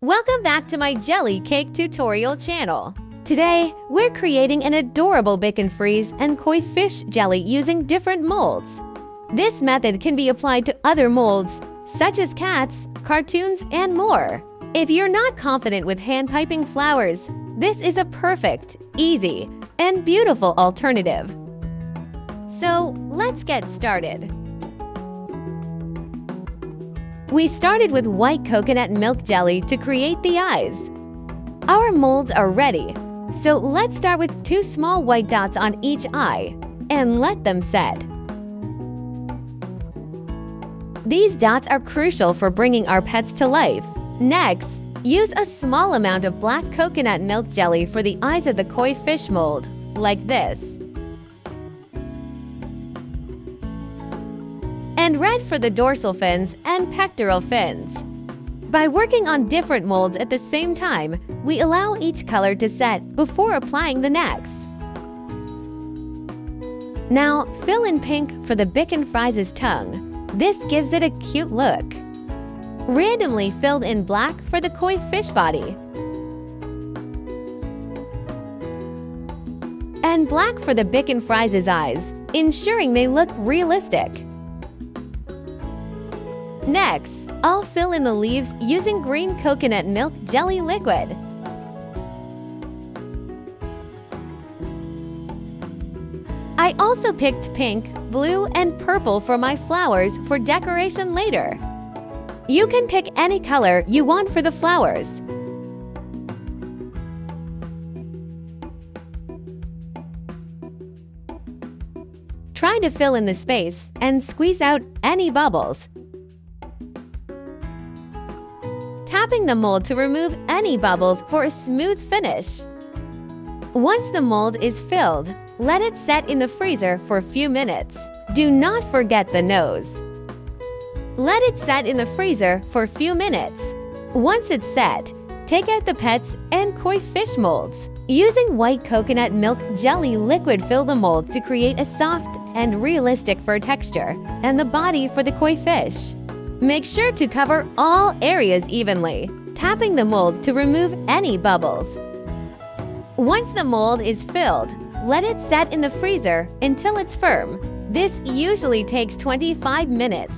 Welcome back to my jelly cake tutorial channel. Today, we're creating an adorable bacon freeze and koi fish jelly using different molds. This method can be applied to other molds, such as cats, cartoons, and more. If you're not confident with hand piping flowers, this is a perfect, easy, and beautiful alternative. So, let's get started. We started with white coconut milk jelly to create the eyes. Our molds are ready, so let's start with 2 small white dots on each eye and let them set. These dots are crucial for bringing our pets to life. Next, use a small amount of black coconut milk jelly for the eyes of the koi fish mold, like this. And red for the dorsal fins and pectoral fins. By working on different molds at the same time, we allow each color to set before applying the next. Now, fill in pink for the bacon fries' tongue. This gives it a cute look. Randomly filled in black for the koi fish body. And black for the bacon fries' eyes, ensuring they look realistic. Next, I'll fill in the leaves using green coconut milk jelly liquid. I also picked pink, blue, and purple for my flowers for decoration later. You can pick any color you want for the flowers. Try to fill in the space and squeeze out any bubbles. Tapping the mold to remove any bubbles for a smooth finish. Once the mold is filled, let it set in the freezer for a few minutes. Do not forget the nose. Let it set in the freezer for a few minutes. Once it's set, take out the pets and koi fish molds. Using white coconut milk jelly liquid, fill the mold to create a soft and realistic fur texture and the body for the koi fish. Make sure to cover all areas evenly, tapping the mold to remove any bubbles. Once the mold is filled, let it set in the freezer until it's firm. This usually takes 25 minutes.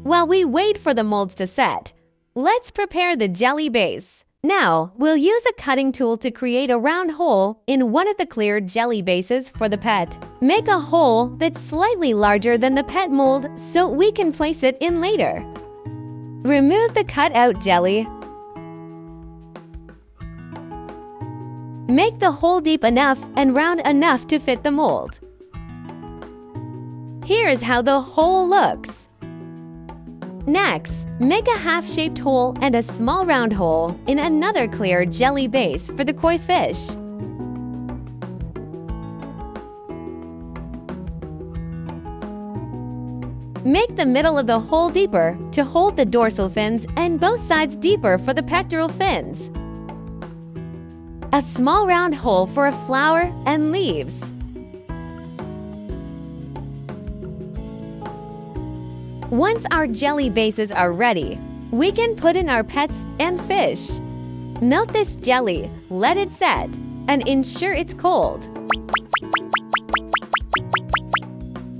While we wait for the molds to set, let's prepare the jelly base. Now, we'll use a cutting tool to create a round hole in one of the clear jelly bases for the pet. Make a hole that's slightly larger than the pet mold so we can place it in later. Remove the cut-out jelly. Make the hole deep enough and round enough to fit the mold. Here's how the hole looks. Next, make a half-shaped hole and a small round hole in another clear jelly base for the koi fish. Make the middle of the hole deeper to hold the dorsal fins and both sides deeper for the pectoral fins. A small round hole for a flower and leaves. Once our jelly bases are ready, we can put in our pets and fish. Melt this jelly, let it set, and ensure it's cold.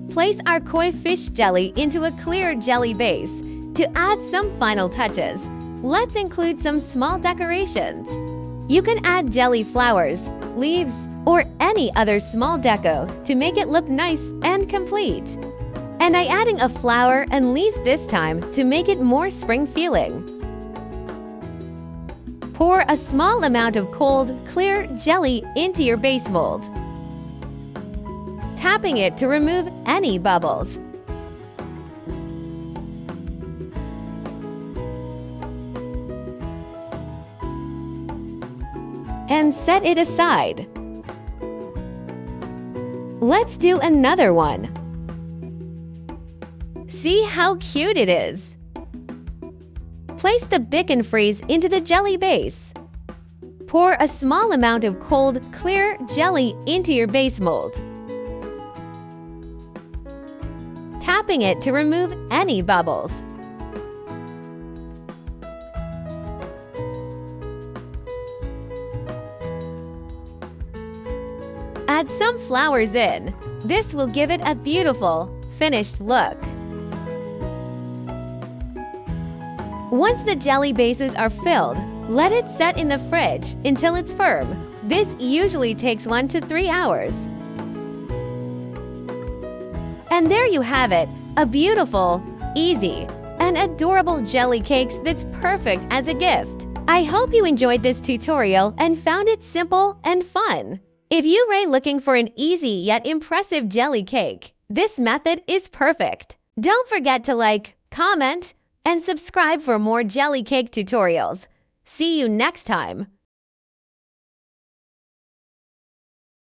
Place our koi fish jelly into a clear jelly base. To add some final touches, let's include some small decorations. You can add jelly flowers, leaves, or any other small deco to make it look nice and complete. And I'm adding a flower and leaves this time to make it more spring feeling. Pour a small amount of cold, clear jelly into your base mold, tapping it to remove any bubbles. And set it aside. Let's do another one. See how cute it is. Place the bacon freeze into the jelly base. Pour a small amount of cold, clear jelly into your base mold, tapping it to remove any bubbles. Add some flowers in. This will give it a beautiful, finished look. Once the jelly bases are filled, let it set in the fridge until it's firm. This usually takes 1 to 3 hours. And there you have it, a beautiful, easy, and adorable jelly cakes that's perfect as a gift. I hope you enjoyed this tutorial and found it simple and fun. If you're looking for an easy yet impressive jelly cake, this method is perfect. Don't forget to like, comment, and subscribe for more jelly cake tutorials. See you next time!